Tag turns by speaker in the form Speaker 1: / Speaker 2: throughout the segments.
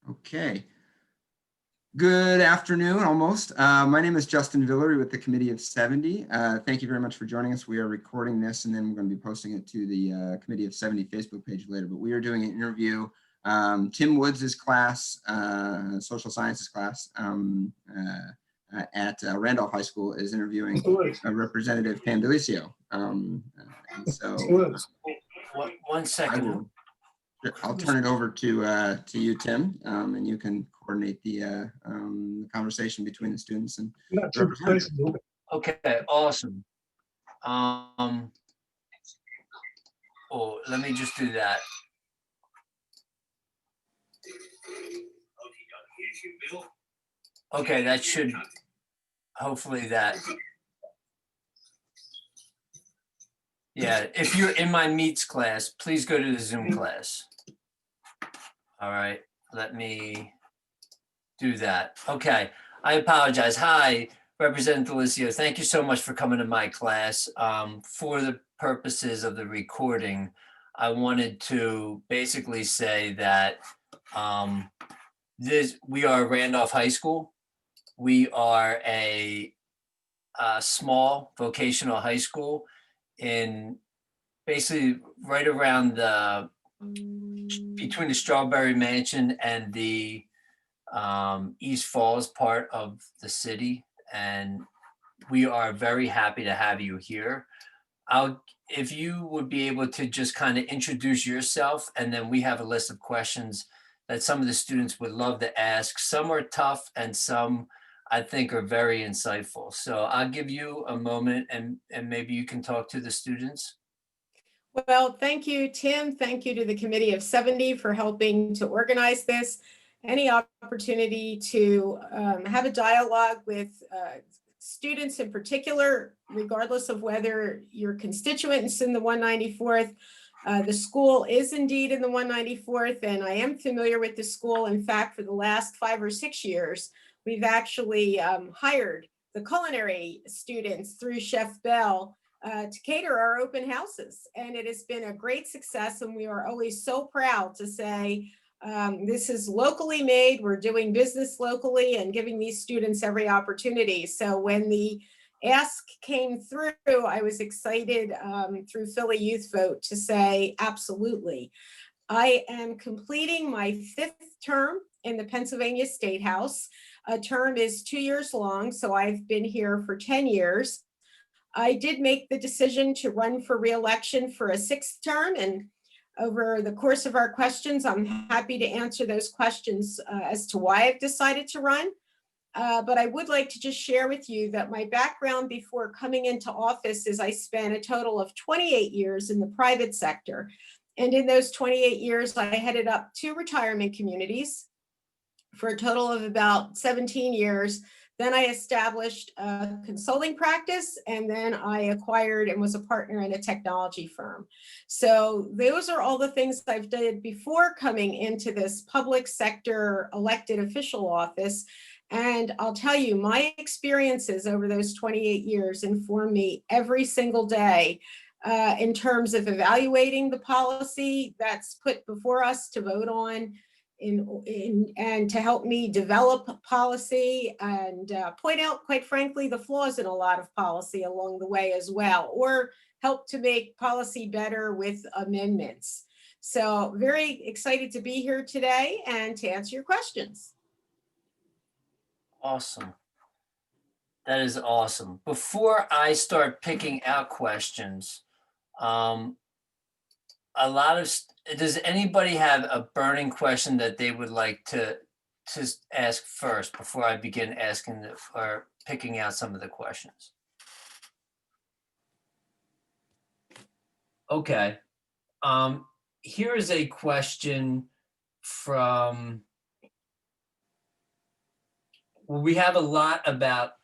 Speaker 1: Okay. Good afternoon, almost. My name is Justin Villery with the Committee of 70. Thank you very much for joining us. We are recording this and then we're going to be posting it to the Committee of 70 Facebook page later, but we are doing an interview. Tim Woods' class, social sciences class at Randolph High School is interviewing Representative Pam DeLissio. And so
Speaker 2: one second.
Speaker 1: I'll turn it over to you, Tim, and you can coordinate the conversation between the students and the representative.
Speaker 2: Okay, awesome. Let me just do that. Okay, that should, hopefully that. Yeah, if you're in my meets class, please go to the Zoom class. All right, let me do that. Okay, I apologize. Hi, Representative DeLissio. Thank you so much for coming to my class. For the purposes of the recording, I wanted to basically say that we are Randolph High School. We are a small vocational high school in basically right around between the Strawberry Mansion and the East Falls part of the city. And we are very happy to have you here. If you would be able to just kind of introduce yourself, and then we have a list of questions that some of the students would love to ask. Some are tough and some I think are very insightful. So I'll give you a moment and maybe you can talk to the students.
Speaker 3: Well, thank you, Tim. Thank you to the Committee of 70 for helping to organize this. Any opportunity to have a dialogue with students in particular, regardless of whether your constituents in the 194th, the school is indeed in the 194th, and I am familiar with the school. In fact, for the last 5 or 6 years, we've actually hired the culinary students through Chef Bell to cater our open houses. And it has been a great success. And we are always so proud to say, this is locally made. We're doing business locally and giving these students every opportunity. So when the ask came through, I was excited through Philly Youth Vote to say, absolutely. I am completing my 5th term in the Pennsylvania State House. A term is 2 years long, so I've been here for 10 years. I did make the decision to run for re-election for a 6th term, and over the course of our questions, I'm happy to answer those questions as to why I've decided to run. But I would like to just share with you that my background before coming into office is I spent a total of 28 years in the private sector. And in those 28 years, I headed up 2 retirement communities for a total of about 17 years. Then I established a consulting practice, and then I acquired and was a partner in a technology firm. So those are all the things I've done before coming into this public sector elected official office. And I'll tell you, my experiences over those 28 years inform me every single day in terms of evaluating the policy that's put before us to vote on, and to help me develop policy and point out, quite frankly, the flaws in a lot of policy along the way as well, or help to make policy better with amendments. So very excited to be here today and to answer your questions.
Speaker 2: Awesome. That is awesome. Before I start picking out questions, does anybody have a burning question that they would like to ask first before I begin asking or picking out some of the questions? Okay. Here is a question from, well, we have a lot about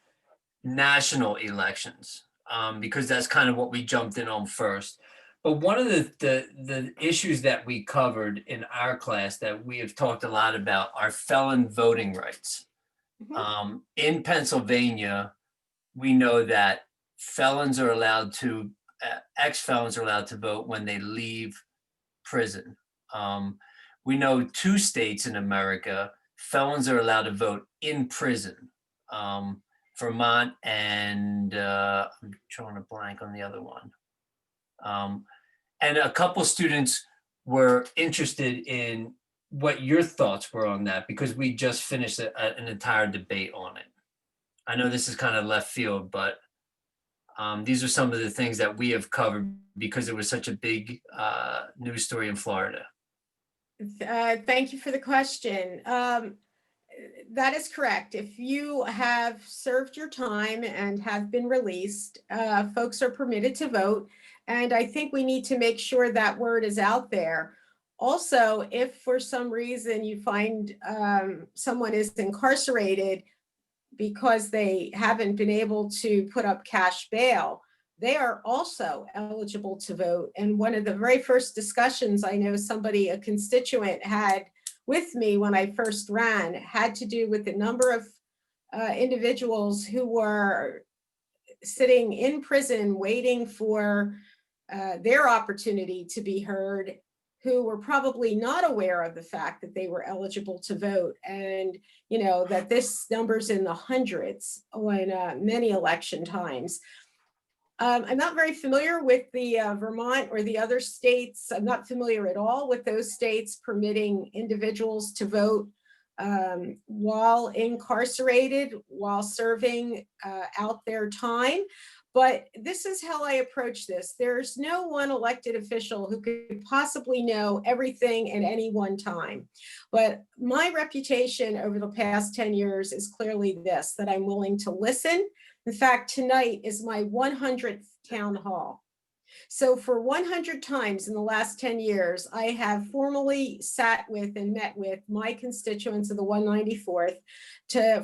Speaker 2: national elections because that's kind of what we jumped in on first. But one of the issues that we covered in our class that we have talked a lot about are felon voting rights. Mm-hmm. In Pennsylvania, we know that felons are allowed to, ex-felons are allowed to vote when they leave prison. we know 2 states in America, felons are allowed to vote in prison. Vermont and I'm drawing a blank on the other one. And a couple students were interested in what your thoughts were on that, because we just finished an entire debate on it. I know this is kind of left field, but these are some of the things that we have covered because it was such a big news story in Florida.
Speaker 3: Thank you for the question. That is correct. If you have served your time and have been released, folks are permitted to vote. And I think we need to make sure that word is out there. Also, if for some reason you find someone is incarcerated because they haven't been able to put up cash bail, they are also eligible to vote. And one of the very first discussions I know a constituent had with me when I first ran had to do with the number of individuals who were sitting in prison waiting for their opportunity to be heard, who were probably not aware of the fact that they were eligible to vote. And, that this number's in the hundreds on many election times. I'm not very familiar with the Vermont or the other states. I'm not familiar at all with those states permitting individuals to vote while incarcerated, while serving out their time. But this is how I approach this. There's no one elected official who could possibly know everything at any one time. But my reputation over the past 10 years is clearly this, that I'm willing to listen. In fact, tonight is my 100th town hall. So for 100 times in the last 10 years, I have formally sat with and met with my constituents of the 194th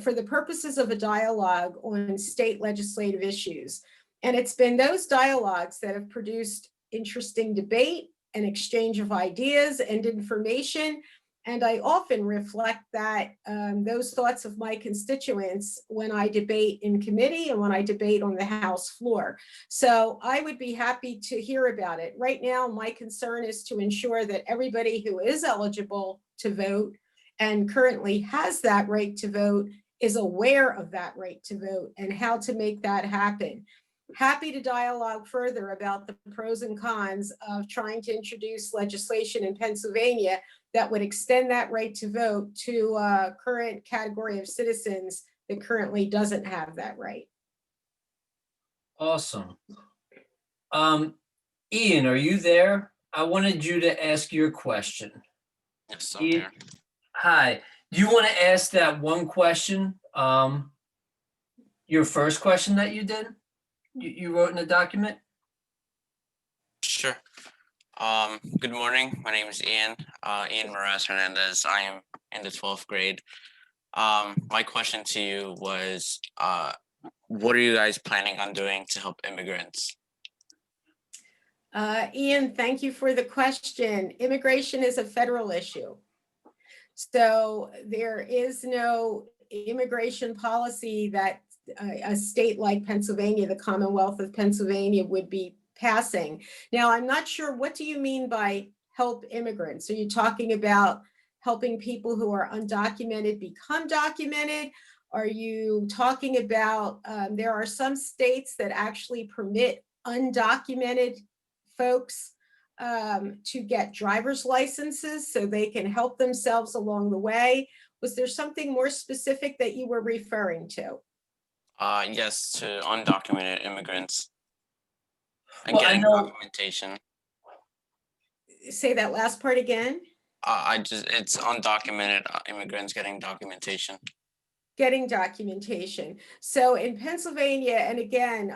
Speaker 3: for the purposes of a dialogue on state legislative issues. And it's been those dialogues that have produced interesting debate and exchange of ideas and information. And I often reflect that those thoughts of my constituents when I debate in committee and when I debate on the House floor. So I would be happy to hear about it. Right now, my concern is to ensure that everybody who is eligible to vote and currently has that right to vote is aware of that right to vote and how to make that happen. Happy to dialogue further about the pros and cons of trying to introduce legislation in Pennsylvania that would extend that right to vote to a current category of citizens that currently doesn't have that right.
Speaker 2: Awesome. Ian, are you there? I wanted you to ask your question.
Speaker 4: Yes, I'm
Speaker 2: Ian,
Speaker 4: here.
Speaker 2: hi. Do you want to ask that one question? Your first question that you did? You wrote in the document?
Speaker 4: Sure. Good morning. My name is Ian. Ian Meraz Hernandez. I am in the 12th grade. My question to you was, what are you guys planning on doing to help immigrants?
Speaker 3: Ian, thank you for the question. Immigration is a federal issue. So there is no immigration policy that a state like Pennsylvania, the Commonwealth of Pennsylvania, would be passing. Now, I'm not sure, what do you mean by help immigrants? Are you talking about helping people who are undocumented become documented? Are you talking about, there are some states that actually permit undocumented folks to get driver's licenses so they can help themselves along the way? Was there something more specific that you were referring to?
Speaker 4: Yes, to undocumented immigrants and
Speaker 2: Well, I
Speaker 4: getting
Speaker 2: know-
Speaker 4: documentation.
Speaker 3: Say that last part again.
Speaker 4: It's undocumented immigrants getting documentation.
Speaker 3: Getting documentation. So in Pennsylvania, and again,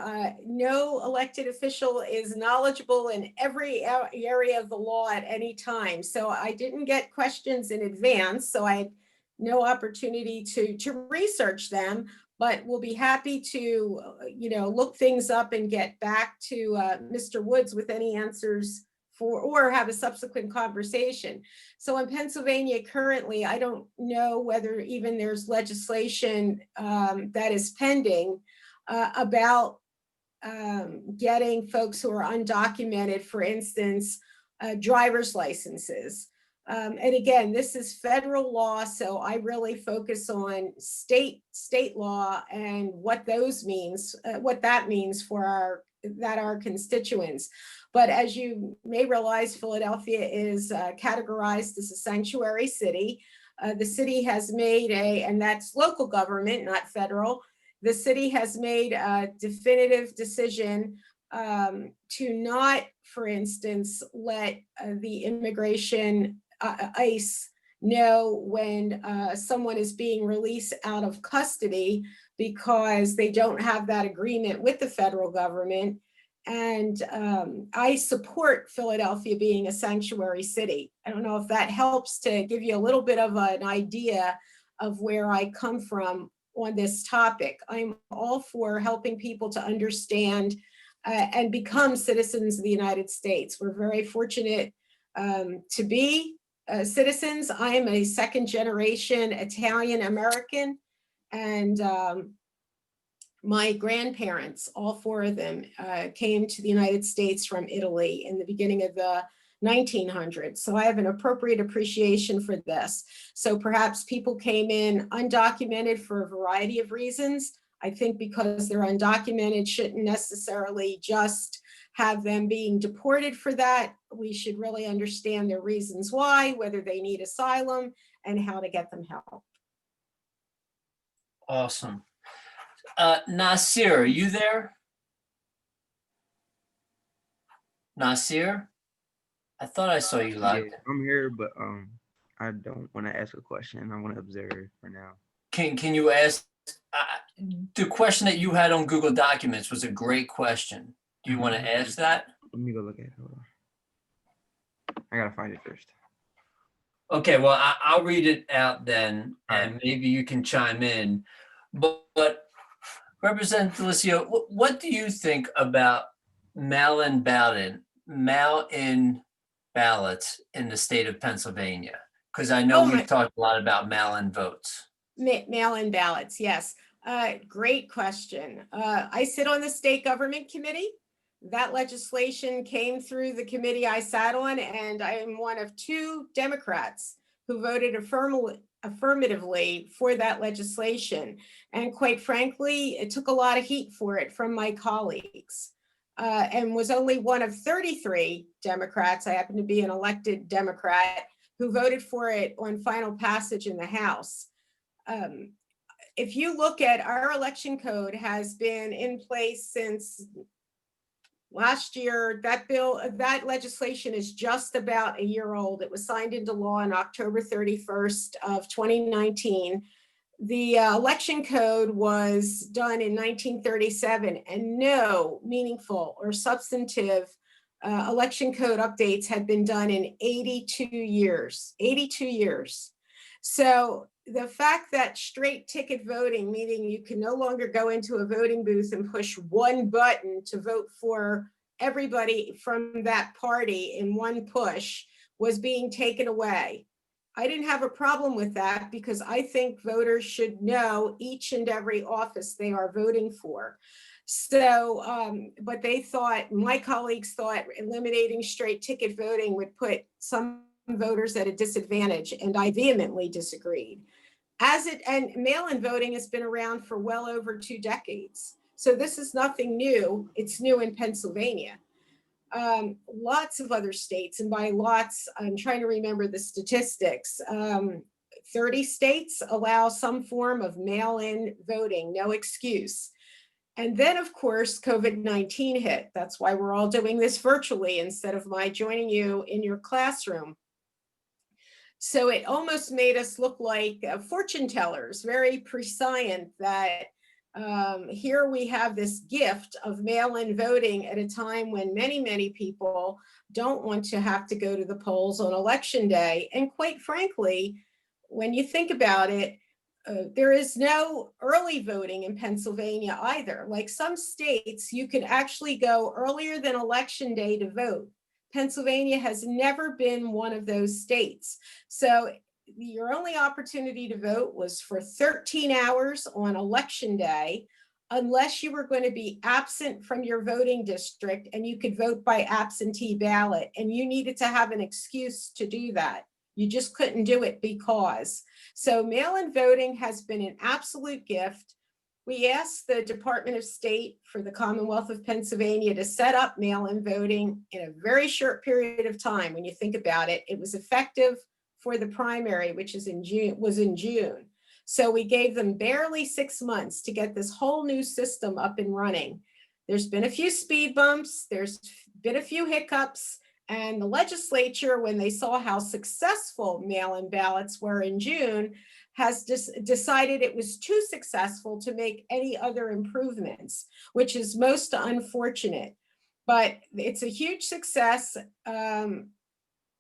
Speaker 3: no elected official is knowledgeable in every area of the law at any time. So I didn't get questions in advance, so I had no opportunity to research them, but we'll be happy to, look things up and get back to Mr. Woods with any answers or have a subsequent conversation. So in Pennsylvania currently, I don't know whether even there's legislation that is pending about getting folks who are undocumented, for instance, driver's licenses. And again, this is federal law, so I really focus on state law and what those means, what that means for our constituents. But as you may realize, Philadelphia is categorized as a sanctuary city. The city has made and that's local government, not federal. The city has made a definitive decision to not, for instance, let the immigration ICE know when someone is being released out of custody because they don't have that agreement with the federal government. And I support Philadelphia being a sanctuary city. I don't know if that helps to give you a little bit of an idea of where I come from on this topic. I'm all for helping people to understand and become citizens of the United States. We're very fortunate to be citizens. I am a second generation Italian American, and my grandparents, all four of them, came to the United States from Italy in the beginning of the 1900s. So I have an appropriate appreciation for this. So perhaps people came in undocumented for a variety of reasons. I think because they're undocumented shouldn't necessarily just have them being deported for that. We should really understand their reasons why, whether they need asylum, and how to get them help.
Speaker 2: Awesome. Nasir, are you there? Nasir? I thought I saw you live.
Speaker 5: Yeah, I'm here, but I don't want to ask a question. I want to observe for now.
Speaker 2: Can you ask, the question that you had on Google Documents was a great question. Do you want to ask that?
Speaker 5: Let me go look at it. Hold on. I gotta find it first.
Speaker 2: Okay, well, I'll read it out then,
Speaker 5: All
Speaker 2: and
Speaker 5: right.
Speaker 2: maybe you can chime in. But Representative DeLissio, what do you think about mail-in ballots in the state of Pennsylvania? Because I know we've talked a lot about mail-in votes.
Speaker 3: Mail-in ballots, yes. Great question. I sit on the state government committee. That legislation came through the committee I sat on, and I am one of two Democrats who voted affirmatively for that legislation. And quite frankly, it took a lot of heat for it from my colleagues, and was only one of 33 Democrats, I happen to be an elected Democrat, who voted for it on final passage in the House. If you look at our election code, has been in place since last year. That legislation is just about a year old. It was signed into law on October 31st of 2019. The election code was done in 1937, and no meaningful or substantive election code updates had been done in 82 years. So the fact that straight ticket voting, meaning you can no longer go into a voting booth and push one button to vote for everybody from that party in one push, was being taken away. I didn't have a problem with that because I think voters should know each and every office they are voting for. So, but my colleagues thought eliminating straight ticket voting would put some voters at a disadvantage, and I vehemently disagreed. And mail-in voting has been around for well over 2 decades. So this is nothing new. It's new in Pennsylvania. Lots of other states, and by lots, I'm trying to remember the statistics. 30 states allow some form of mail-in voting, no excuse. And then, of course, COVID-19 hit. That's why we're all doing this virtually instead of my joining you in your classroom. So it almost made us look like fortune tellers, very prescient that here we have this gift of mail-in voting at a time when many, many people don't want to have to go to the polls on election day. And quite frankly, when you think about it, there is no early voting in Pennsylvania either. Like some states, you can actually go earlier than election day to vote. Pennsylvania has never been one of those states. So your only opportunity to vote was for 13 hours on election day, unless you were going to be absent from your voting district, and you could vote by absentee ballot, and you needed to have an excuse to do that. You just couldn't do it because. So mail-in voting has been an absolute gift. We asked the Department of State for the Commonwealth of Pennsylvania to set up mail-in voting in a very short period of time. When you think about it, it was effective for the primary, which is in June. So we gave them barely 6 months to get this whole new system up and running. There's been a few speed bumps, there's been a few hiccups, and the legislature, when they saw how successful mail-in ballots were in June, has decided it was too successful to make any other improvements, which is most unfortunate. But it's a huge success.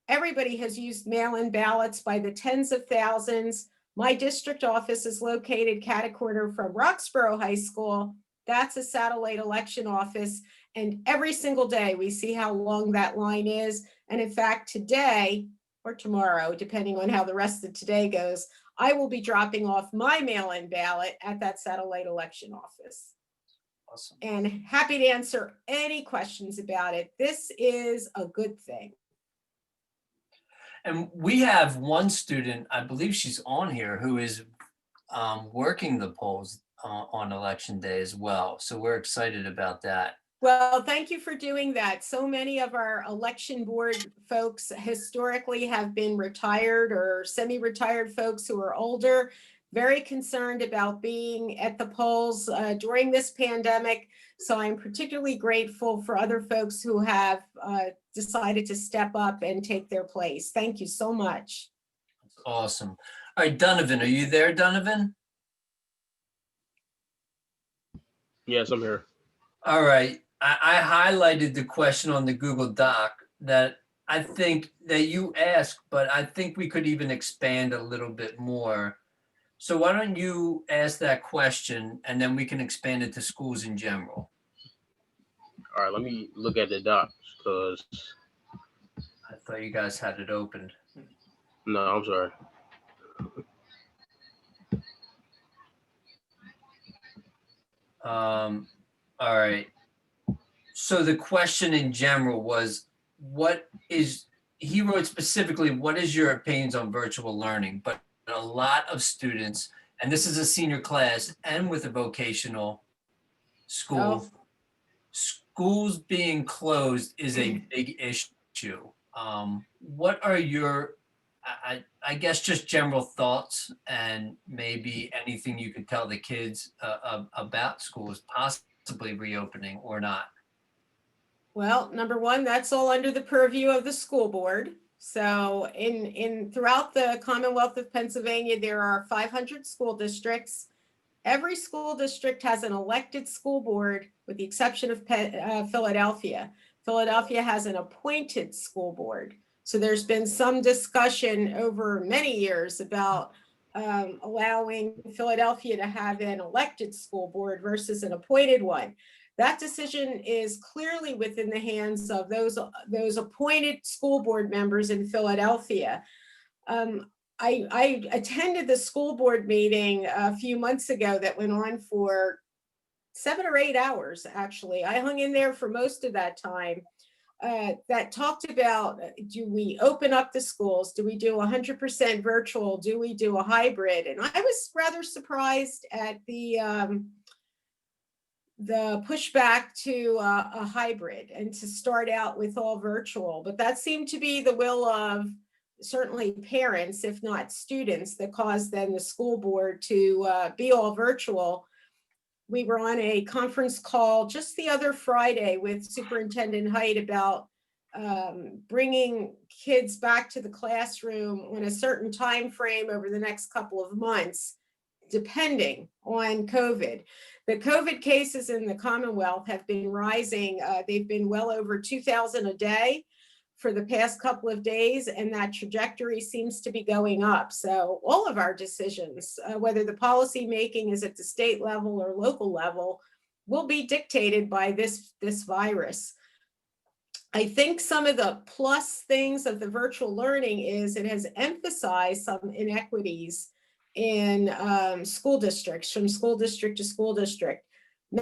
Speaker 3: Everybody has used mail-in ballots by the tens of thousands. My district office is located catty-corner from Roxborough High School. That's a satellite election office. And every single day we see how long that line is. And in fact, today or tomorrow, depending on how the rest of today goes, I will be dropping off my mail-in ballot at that satellite election office.
Speaker 2: Awesome.
Speaker 3: And happy to answer any questions about it. This is a good thing.
Speaker 2: And we have one student, I believe she's on here, who is working the polls on election day as well. So we're excited about that.
Speaker 3: Well, thank you for doing that. So many of our election board folks historically have been retired or semi-retired folks who are older, very concerned about being at the polls during this pandemic. So I'm particularly grateful for other folks who have decided to step up and take their place. Thank you so much.
Speaker 2: That's awesome. All right, Donovan, are you there, Donovan?
Speaker 6: Yes, I'm here.
Speaker 2: All right. I highlighted the question on the Google Doc that I think that you asked, but I think we could even expand a little bit more. So why don't you ask that question and then we can expand it to schools in general.
Speaker 6: All right, let me look at the docs because
Speaker 2: I thought you guys had it opened.
Speaker 6: no, I'm sorry.
Speaker 2: All right. So the question in general was, he wrote specifically, what is your opinions on virtual learning? But a lot of students, and this is a senior class and with a vocational school, schools being closed is a big issue. What are your, I guess, just general thoughts and maybe anything you could tell the kids about schools possibly reopening or not?
Speaker 3: Well, number one, that's all under the purview of the school board. So throughout the Commonwealth of Pennsylvania, there are 500 school districts. Every school district has an elected school board, with the exception of Philadelphia. Philadelphia has an appointed school board. So there's been some discussion over many years about allowing Philadelphia to have an elected school board versus an appointed one. That decision is clearly within the hands of those appointed school board members in Philadelphia. I attended the school board meeting a few months ago that went on for 7 or 8 hours, actually. I hung in there for most of that time. That talked about, do we open up the schools? Do we do 100% virtual? Do we do a hybrid? And I was rather surprised at the pushback to a hybrid and to start out with all virtual. But that seemed to be the will of certainly parents, if not students, that caused then the school board to be all virtual. We were on a conference call just the other Friday with Superintendent Height about bringing kids back to the classroom on a certain time frame over the next couple of months, depending on COVID. The COVID cases in the Commonwealth have been rising. They've been well over 2,000 a day for the past couple of days, and that trajectory seems to be going up. So all of our decisions, whether the policy making is at the state level or local level, will be dictated by this virus. I think some of the plus things of the virtual learning is it has emphasized some inequities in school districts, from school district to school district.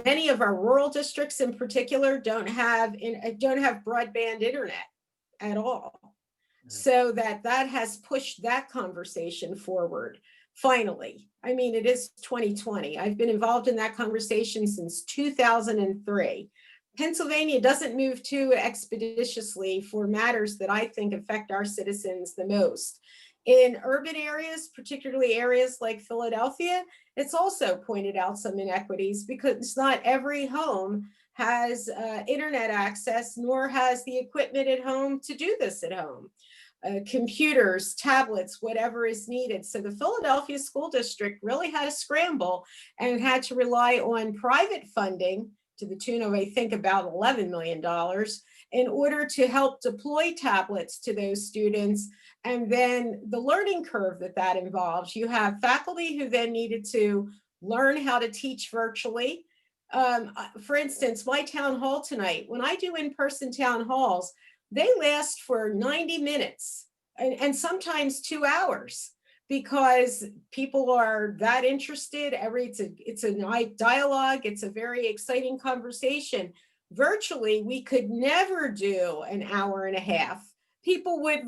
Speaker 3: Many of our rural districts in particular don't have broadband internet at all. so that has pushed that conversation forward. Finally, I mean, it is 2020. I've been involved in that conversation since 2003. Pennsylvania doesn't move too expeditiously for matters that I think affect our citizens the most. In urban areas, particularly areas like Philadelphia, it's also pointed out some inequities because not every home has internet access, nor has the equipment at home to do this at home. Computers, tablets, whatever is needed. So the Philadelphia School District really had to scramble and had to rely on private funding to the tune of, I think, about $11 million in order to help deploy tablets to those students. And then the learning curve that involves. You have faculty who then needed to learn how to teach virtually. For instance, my town hall tonight, when I do in-person town halls, they last for 90 minutes and sometimes 2 hours because people are that interested. It's a dialogue. It's a very exciting conversation. Virtually, we could never do an hour and a half. People would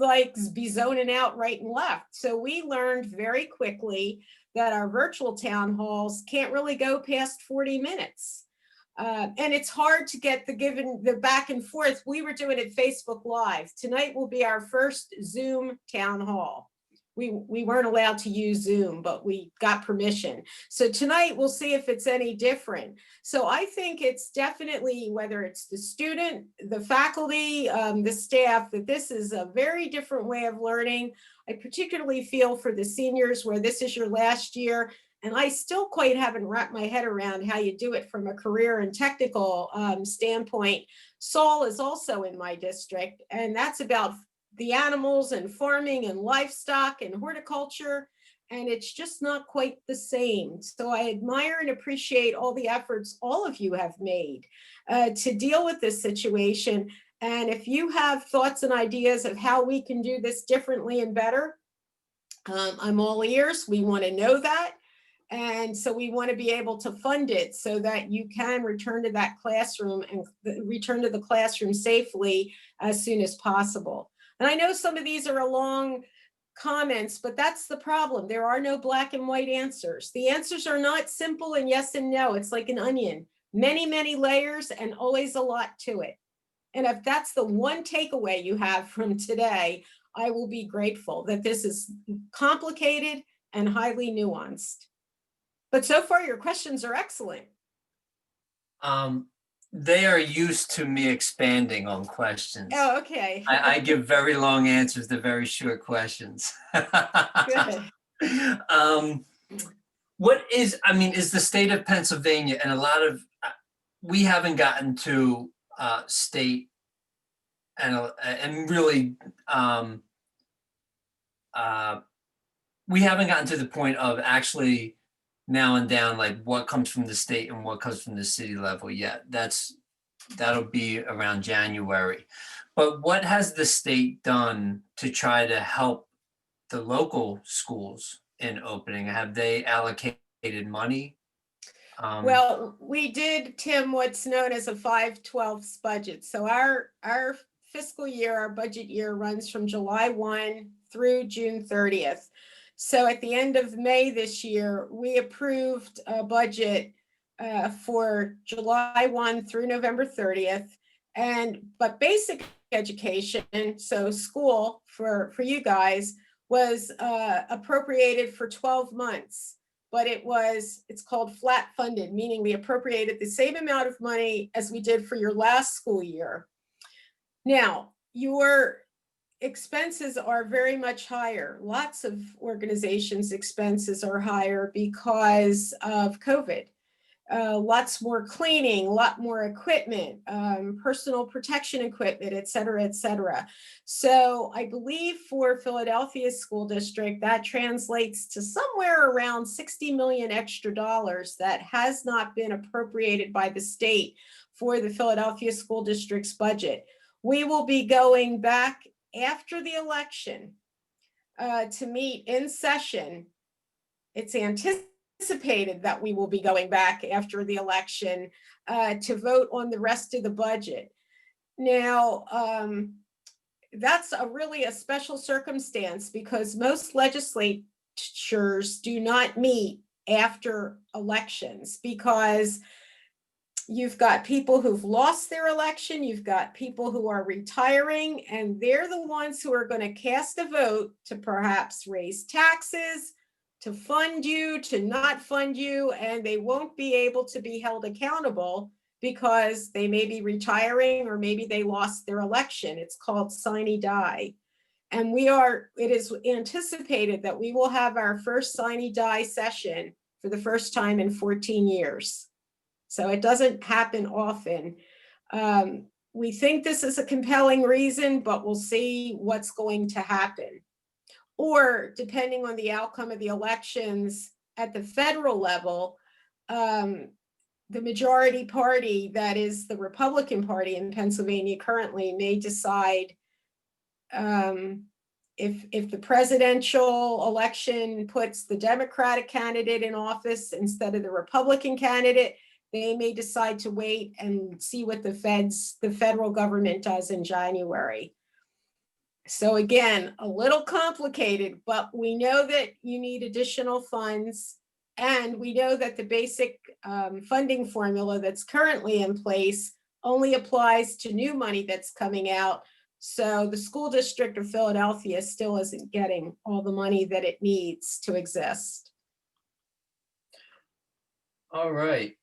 Speaker 3: be zoning out right and left. So we learned very quickly that our virtual town halls can't really go past 40 minutes. And it's hard to get the back and forth. We were doing it Facebook Live. Tonight will be our first Zoom town hall. We weren't allowed to use Zoom, but we got permission. So tonight we'll see if it's any different. So I think it's definitely, whether it's the student, the faculty, the staff, that this is a very different way of learning. I particularly feel for the seniors where this is your last year. And I still quite haven't wrapped my head around how you do it from a career and technical standpoint. Saul is also in my district, and that's about the animals and farming and livestock and horticulture. And it's just not quite the same. So I admire and appreciate all the efforts all of you have made to deal with this situation. And if you have thoughts and ideas of how we can do this differently and better, I'm all ears. We want to know that. And so we want to be able to fund it so that you can return to that classroom and return to the classroom safely as soon as possible. And I know some of these are long comments, but that's the problem. There are no black and white answers. The answers are not simple and yes and no. It's like an onion, many, many layers and always a lot to it. And if that's the one takeaway you have from today, I will be grateful that this is complicated and highly nuanced. But so far, your questions are excellent.
Speaker 2: They are used to me expanding on questions.
Speaker 3: Oh, okay.
Speaker 2: I give very long answers to very short questions.
Speaker 3: Good.
Speaker 2: Is the state of Pennsylvania, and a lot of, we haven't gotten to state and really, we haven't gotten to the point of actually now and down, like what comes from the state and what comes from the city level yet. That'll be around January. But what has the state done to try to help the local schools in opening? Have they allocated money?
Speaker 3: Well, we did, Tim, what's known as a 5/12 budget. So our fiscal year, our budget year runs from July 1 through June 30th. So at the end of May this year, we approved a budget for July 1 through November 30th. But basic education, so school for you guys, was appropriated for 12 months. But it's called flat funded, meaning we appropriated the same amount of money as we did for your last school year. Now, your expenses are very much higher. Lots of organizations' expenses are higher because of COVID. Lots more cleaning, a lot more equipment, personal protection equipment, et cetera, et cetera. So I believe for Philadelphia School District, that translates to somewhere around $60 million extra dollars that has not been appropriated by the state for the Philadelphia School District's budget. We will be going back after the election to meet in session. It's anticipated that we will be going back after the election to vote on the rest of the budget. Now, that's really a special circumstance because most legislatures do not meet after elections because you've got people who've lost their election, you've got people who are retiring, and they're the ones who are going to cast a vote to perhaps raise taxes, to fund you, to not fund you, and they won't be able to be held accountable because they may be retiring or maybe they lost their election. It's called sine die. And it is anticipated that we will have our first sine die session for the first time in 14 years. So it doesn't happen often. We think this is a compelling reason, but we'll see what's going to happen. Or depending on the outcome of the elections at the federal level, the majority party, that is the Republican Party in Pennsylvania currently, may decide if the presidential election puts the Democratic candidate in office instead of the Republican candidate, they may decide to wait and see what the federal government does in January. So again, a little complicated, but we know that you need additional funds. And we know that the basic funding formula that's currently in place only applies to new money that's coming out. So the school district of Philadelphia still isn't getting all the money that it needs to exist.
Speaker 2: All right.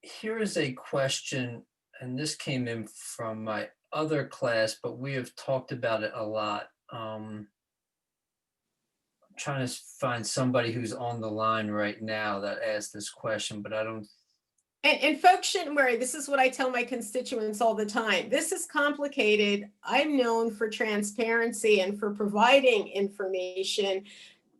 Speaker 2: Here is a question, and this came in from my other class, but we have talked about it a lot. I'm trying to find somebody who's on the line right now that asked this question, but I don't.
Speaker 3: And folks shouldn't worry. This is what I tell my constituents all the time. This is complicated. I'm known for transparency and for providing information.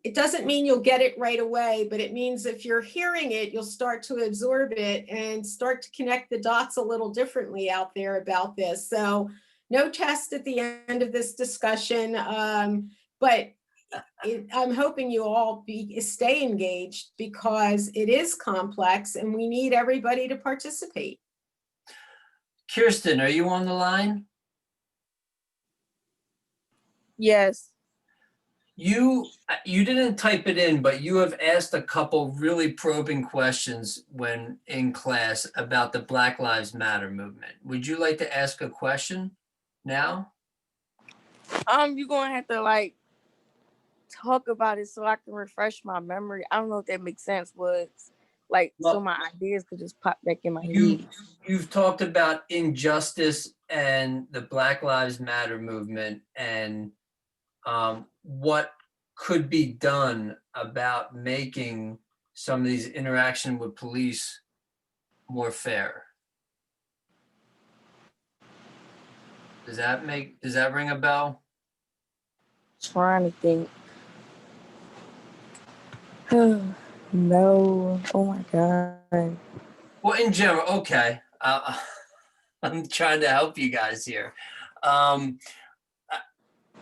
Speaker 3: It doesn't mean you'll get it right away, but it means if you're hearing it, you'll start to absorb it and start to connect the dots a little differently out there about this. So no test at the end of this discussion, but I'm hoping you all stay engaged because it is complex and we need everybody to participate.
Speaker 2: Kirstin, are you on the line?
Speaker 7: Yes.
Speaker 2: You didn't type it in, but you have asked a couple really probing questions when in class about the Black Lives Matter movement. Would you like to ask a question now?
Speaker 7: You're gonna have to like talk about it so I can refresh my memory. I don't know if that makes sense, but like so my ideas could just pop back in my head.
Speaker 2: You've talked about injustice and the Black Lives Matter movement and what could be done about making some of these interaction with police more fair. Does that ring a bell?
Speaker 7: Trying to think. No. Oh my God.
Speaker 2: Well, in general, okay. I'm trying to help you guys here.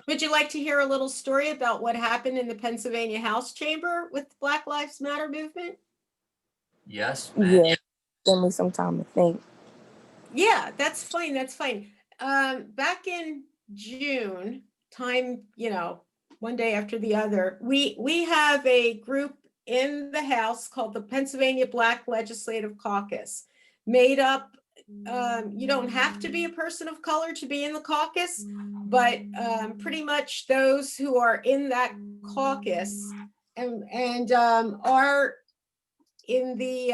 Speaker 3: Would you like to hear a little story about what happened in the Pennsylvania House Chamber with the Black Lives Matter movement?
Speaker 2: Yes, ma'am.
Speaker 7: Yeah. Give me some time to think.
Speaker 3: Yeah, that's fine. That's fine. Back in June, time, one day after the other, we have a group in the House called the Pennsylvania Black Legislative Caucus, made up. You don't have to be a person of color to be in the caucus, but pretty much those who are in that caucus and are in the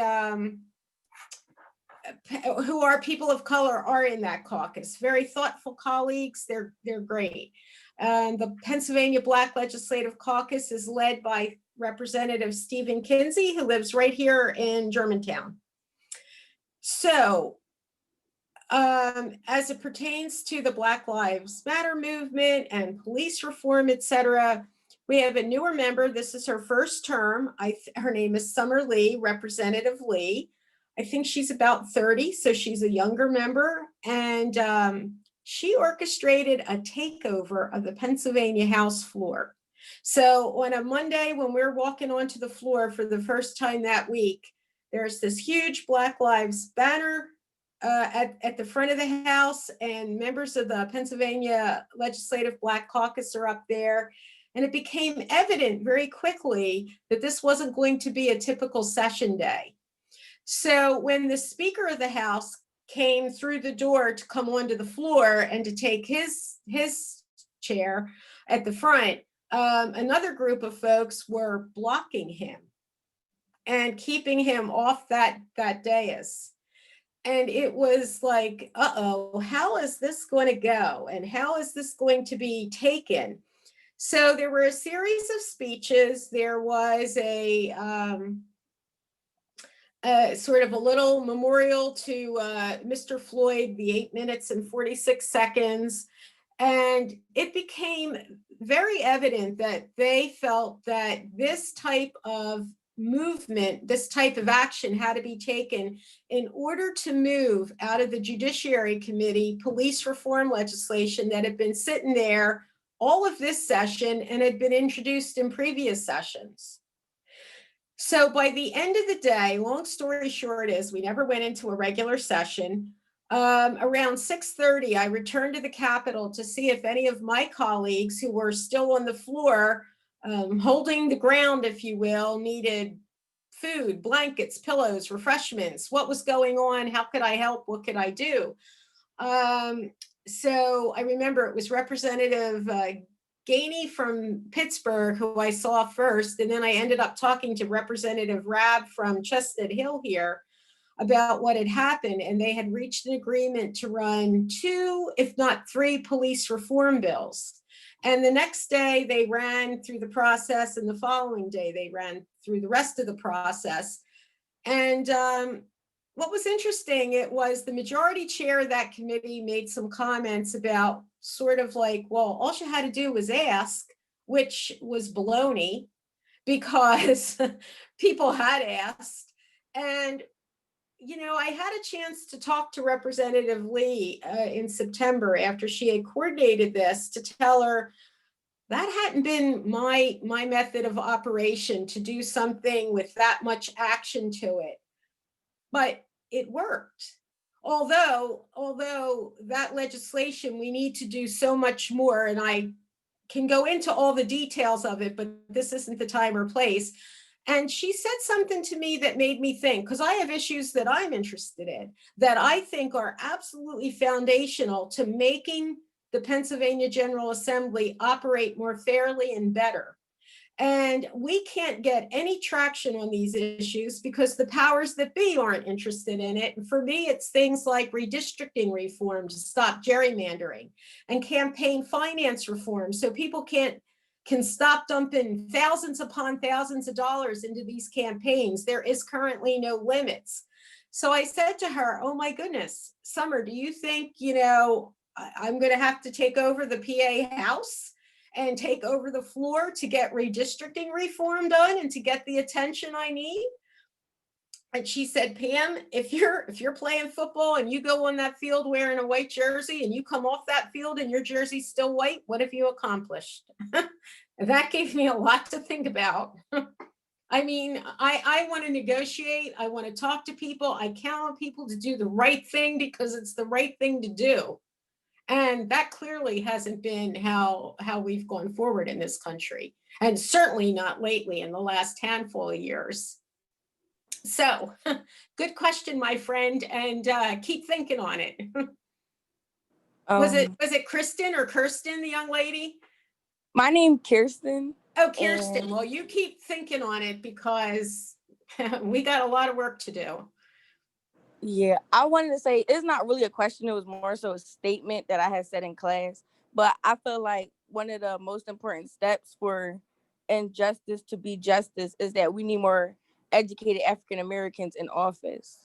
Speaker 3: who are people of color are in that caucus. Very thoughtful colleagues. They're great. The Pennsylvania Black Legislative Caucus is led by Representative Stephen Kinsey, who lives right here in Germantown. So as it pertains to the Black Lives Matter movement and police reform, etc., we have a newer member. This is her first term. Her name is Summer Lee, Representative Lee. I think she's about 30, so she's a younger member. And she orchestrated a takeover of the Pennsylvania House floor. So on a Monday, when we're walking onto the floor for the first time that week, there's this huge Black Lives banner at the front of the house, and members of the Pennsylvania Legislative Black Caucus are up there. And it became evident very quickly that this wasn't going to be a typical session day. So when the Speaker of the House came through the door to come onto the floor and to take his chair at the front, another group of folks were blocking him and keeping him off that dais. And it was like, uh-oh, how is this going to go? And how is this going to be taken? So there were a series of speeches. There was a sort of a little memorial to Mr. Floyd, the 8 minutes and 46 seconds. And it became very evident that they felt that this type of movement, this type of action had to be taken in order to move out of the Judiciary Committee police reform legislation that had been sitting there all of this session and had been introduced in previous sessions. So by the end of the day, long story short is we never went into a regular session. Around 6:30, I returned to the Capitol to see if any of my colleagues who were still on the floor, holding the ground, if you will, needed food, blankets, pillows, refreshments. What was going on? How could I help? What could I do? So I remember it was Representative Gainey from Pittsburgh who I saw first, and then I ended up talking to Representative Rabb from Chestnut Hill here about what had happened, and they had reached an agreement to run 2, if not 3, police reform bills. And the next day they ran through the process, and the following day they ran through the rest of the process. And what was interesting, it was the majority chair of that committee made some comments about sort of like, well, all she had to do was ask, which was baloney because people had asked. And, you know, I had a chance to talk to Representative Lee in September after she had coordinated this to tell her that hadn't been my method of operation to do something with that much action to it. But it worked. Although that legislation, we need to do so much more, and I can go into all the details of it, but this isn't the time or place. And she said something to me that made me think, because I have issues that I'm interested in, that I think are absolutely foundational to making the Pennsylvania General Assembly operate more fairly and better. And we can't get any traction on these issues because the powers that be aren't interested in it. And for me, it's things like redistricting reform to stop gerrymandering and campaign finance reform so people can stop dumping thousands upon thousands of dollars into these campaigns. There is currently no limits. So I said to her, oh my goodness, Summer, do you think, you know, I'm going to have to take over the PA House and take over the floor to get redistricting reform done and to get the attention I need? And she said, Pam, if you're playing football and you go on that field wearing a white jersey and you come off that field and your jersey's still white, what have you accomplished? And that gave me a lot to think about. I mean, I want to negotiate. I want to talk to people. I count on people to do the right thing because it's the right thing to do. And that clearly hasn't been how we've gone forward in this country, and certainly not lately in the last handful of years. So good question, my friend, and keep thinking on it. Was it Kristen or Kirstin, the young lady?
Speaker 7: My name Kirstin.
Speaker 3: Oh, Kirstin. Well, you keep thinking on it because we got a lot of work to do.
Speaker 7: Yeah, I wanted to say it's not really a question. It was more so a statement that I had said in class. But I feel like one of the most important steps for injustice to be justice is that we need more educated African Americans in office.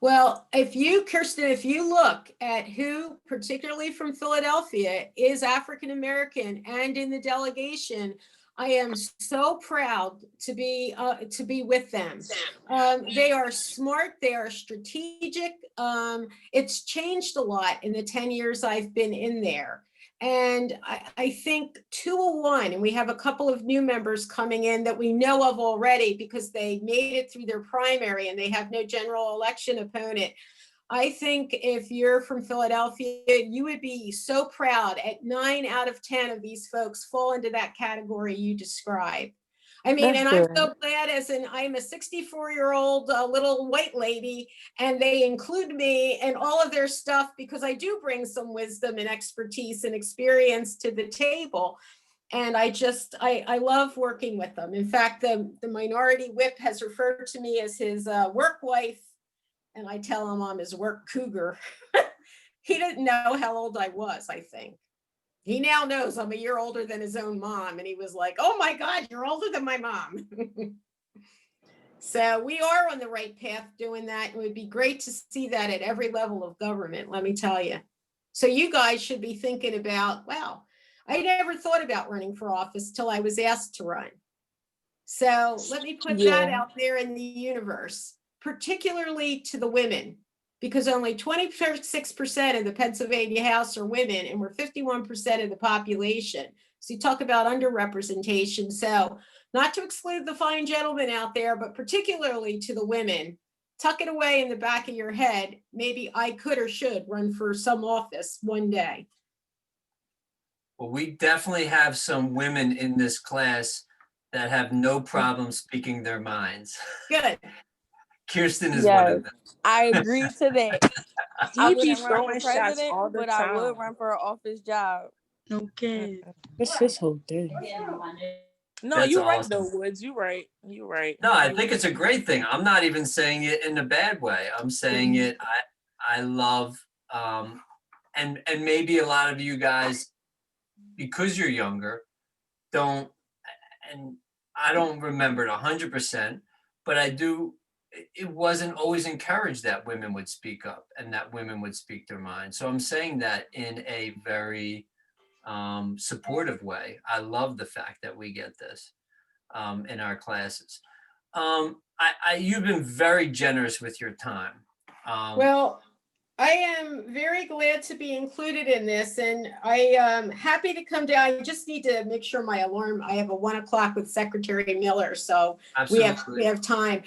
Speaker 3: Well, Kirstin, if you look at who, particularly from Philadelphia, is African American and in the delegation, I am so proud to be with them. They are smart. They are strategic. It's changed a lot in the 10 years I've been in there. And I think 201, and we have a couple of new members coming in that we know of already because they made it through their primary and they have no general election opponent. I think if you're from Philadelphia, you would be so proud at 9 out of 10 of these folks fall into that category you described. I mean,
Speaker 7: That's
Speaker 3: and I'm
Speaker 7: good.
Speaker 3: so glad I'm a 64-year-old little white lady, and they include me in all of their stuff because I do bring some wisdom and expertise and experience to the table. And I love working with them. In fact, the minority whip has referred to me as his work wife, and I tell him I'm his work cougar. He didn't know how old I was, I think. He now knows I'm a year older than his own mom. And he was like, oh my God, you're older than my mom. So we are on the right path doing that. It would be great to see that at every level of government, let me tell you. So you guys should be thinking about, wow, I never thought about running for office till I was asked to run. So let me put that out there in the universe, particularly to the women, because only 26% of the Pennsylvania House are women, and we're 51% of the population. So you talk about underrepresentation. So not to exclude the fine gentlemen out there, but particularly to the women, tuck it away in the back of your head. Maybe I could or should run for some office one day.
Speaker 2: Well, we definitely have some women in this class that have no problem speaking their minds.
Speaker 3: Good.
Speaker 2: Kirstin is one of them.
Speaker 7: I agree to that. I
Speaker 8: He be
Speaker 7: wouldn't run
Speaker 8: throwing
Speaker 7: for
Speaker 8: shots
Speaker 7: president,
Speaker 8: all the
Speaker 7: but
Speaker 8: time.
Speaker 7: I would run for an office job.
Speaker 8: Okay. That's his whole thing. No,
Speaker 2: That's
Speaker 8: you're right
Speaker 2: awesome.
Speaker 8: though, Woods. You're right. You're right.
Speaker 2: No, I think it's a great thing. I'm not even saying it in a bad way. I'm saying it, I love, and maybe a lot of you guys, because you're younger, don't, and I don't remember it 100%, but I do, it wasn't always encouraged that women would speak up and that women would speak their mind. So I'm saying that in a very supportive way. I love the fact that we get this in our classes. You've been very generous with your time.
Speaker 3: Well, I am very glad to be included in this, and I am happy to come down. I just need to make sure my alarm, I have a 1 o'clock with Secretary Miller, so we have time.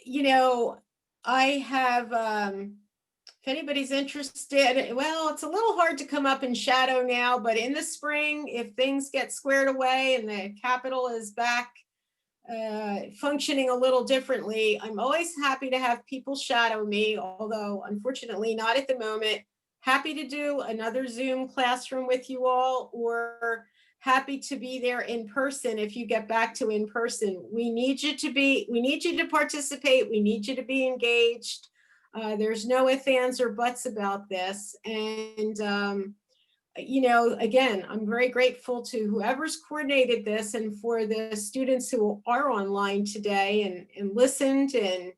Speaker 3: You know, I have, if anybody's interested, well, it's a little hard to come up in shadow now, but in the spring, if things get squared away and the Capitol is back functioning a little differently, I'm always happy to have people shadow me, although unfortunately not at the moment. Happy to do another Zoom classroom with you all, or happy to be there in person if you get back to in person. We need you to participate. We need you to be engaged. There's no ifs, ands, or buts about this. And you know, again, I'm very grateful to whoever's coordinated this and for the students who are online today and listened. And,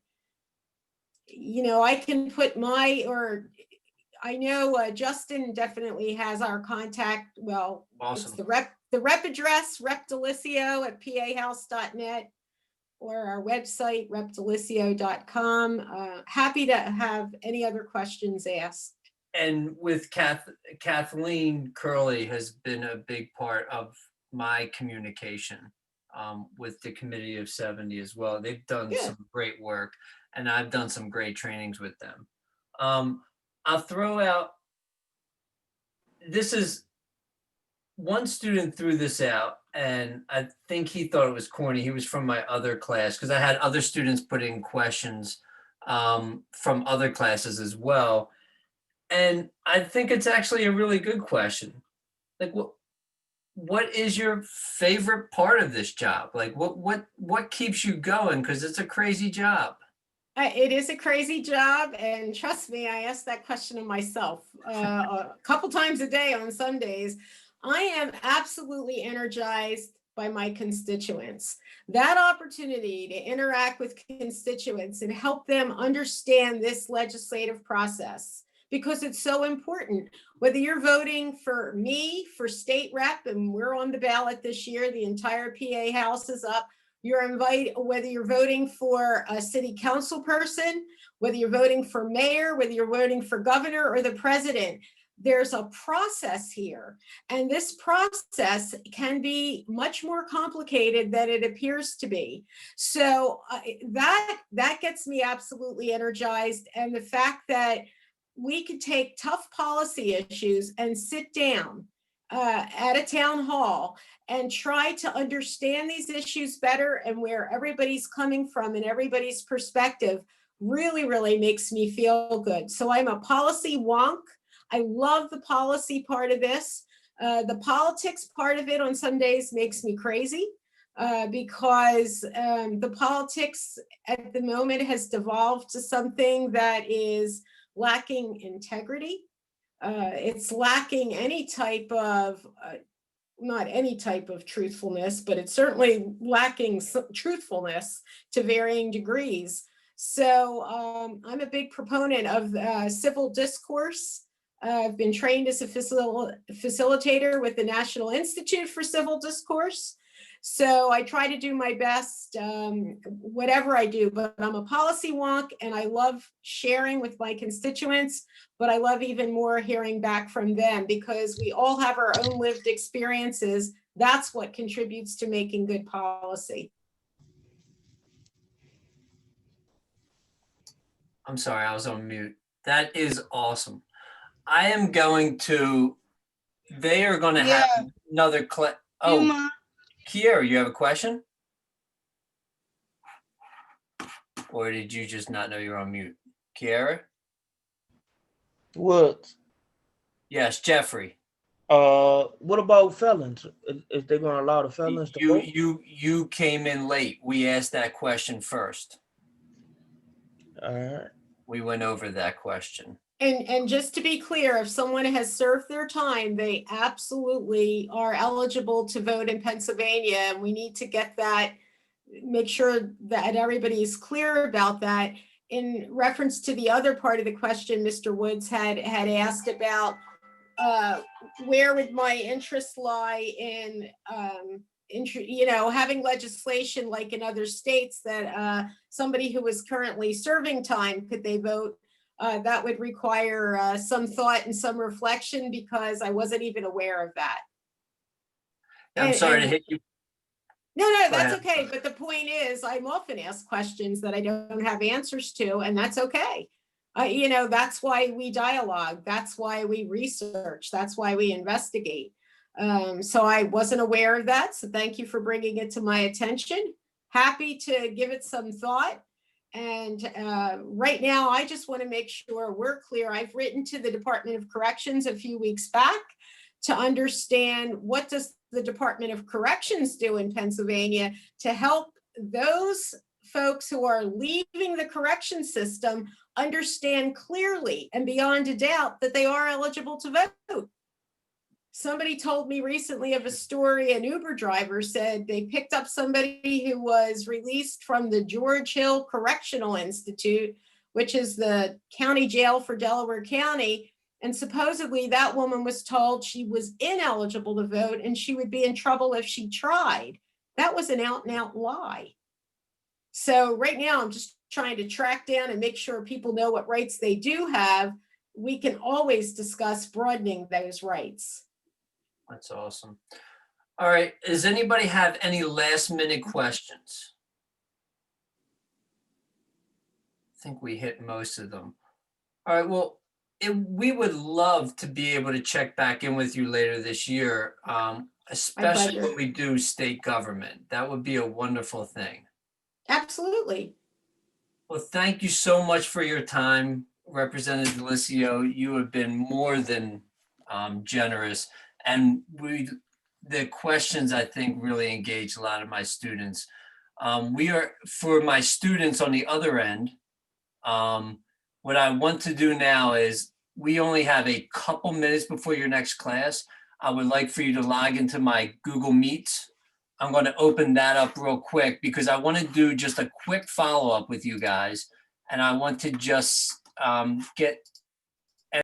Speaker 3: you know, I can put I know Justin definitely has our contact. Well,
Speaker 2: Awesome.
Speaker 3: It's the rep address, repdelisio@pahouse.net, or our website, repdelisio.com. Happy to have any other questions asked.
Speaker 2: And with Kathleen Curley has been a big part of my communication with the Committee of 70 as well. They've done some great work, and I've done some great trainings with them. I'll throw out, this is, one student threw this out, and I think he thought it was corny. He was from my other class, because I had other students put in questions from other classes as well. And I think it's actually a really good question. Like, what is your favorite part of this job? Like, what keeps you going? Because it's a crazy job.
Speaker 3: It is a crazy job, and trust me, I ask that question of myself a couple times a day on some days. I am absolutely energized by my constituents. That opportunity to interact with constituents and help them understand this legislative process, because it's so important. Whether you're voting for me for state rep, and we're on the ballot this year, the entire PA House is up. You're invited, whether you're voting for a city council person, whether you're voting for mayor, whether you're voting for governor or the president, there's a process here, and this process can be much more complicated than it appears to be. So that gets me absolutely energized. And the fact that we could take tough policy issues and sit down at a town hall and try to understand these issues better and where everybody's coming from and everybody's perspective really, really makes me feel good. So I'm a policy wonk. I love the policy part of this. The politics part of it on some days makes me crazy because the politics at the moment has devolved to something that is lacking integrity. It's lacking any type of, not any type of truthfulness, but it's certainly lacking truthfulness to varying degrees. So I'm a big proponent of civil discourse. I've been trained as a facilitator with the National Institute for Civil Discourse. So I try to do my best, whatever I do, but I'm a policy wonk and I love sharing with my constituents, but I love even more hearing back from them because we all have our own lived experiences. That's what contributes to making good policy.
Speaker 2: I'm sorry, I was on mute. That is awesome. I am going to, they are going to have another clip. Oh, Kiera, you have a question? Or did you just not know you're on mute? Kiera?
Speaker 6: What?
Speaker 2: Yes, Jeffrey.
Speaker 6: What about felons? Is they gonna allow the felons to vote?
Speaker 2: You came in late. We asked that question first.
Speaker 6: All right.
Speaker 2: We went over that question.
Speaker 3: And just to be clear, if someone has served their time, they absolutely are eligible to vote in Pennsylvania. And we need to get that, make sure that everybody's clear about that. In reference to the other part of the question, Mr. Woods had asked about where would my interest lie in, having legislation like in other states that somebody who is currently serving time, could they vote? That would require some thought and some reflection because I wasn't even aware of that.
Speaker 2: I'm sorry to hit you.
Speaker 3: No, that's okay. But the point is, I'm often asked questions that I don't have answers to, and that's okay. That's why we dialogue. That's why we research. That's why we investigate. So I wasn't aware of that. So thank you for bringing it to my attention. Happy to give it some thought. And right now, I just want to make sure we're clear. I've written to the Department of Corrections a few weeks back to understand what does the Department of Corrections do in Pennsylvania to help those folks who are leaving the correction system understand clearly and beyond a doubt that they are eligible to vote. Somebody told me recently of a story, an Uber driver said they picked up somebody who was released from the George Hill Correctional Institute, which is the county jail for Delaware County. And supposedly that woman was told she was ineligible to vote and she would be in trouble if she tried. That was an out and out lie. So right now I'm just trying to track down and make sure people know what rights they do have. We can always discuss broadening those rights.
Speaker 2: That's awesome. All right. Does anybody have any last minute questions? I think we hit most of them. All right. Well, we would love to be able to check back in with you later this year, especially when we do state government. That would be a wonderful thing.
Speaker 3: Absolutely.
Speaker 2: Well, thank you so much for your time, Representative DeLissio. You have been more than generous. And the questions, I think, really engage a lot of my students. For my students on the other end, what I want to do now is we only have a couple minutes before your next class. I would like for you to log into my Google Meets. I'm going to open that up real quick because I want to do just a quick follow-up with you guys. And I want to just get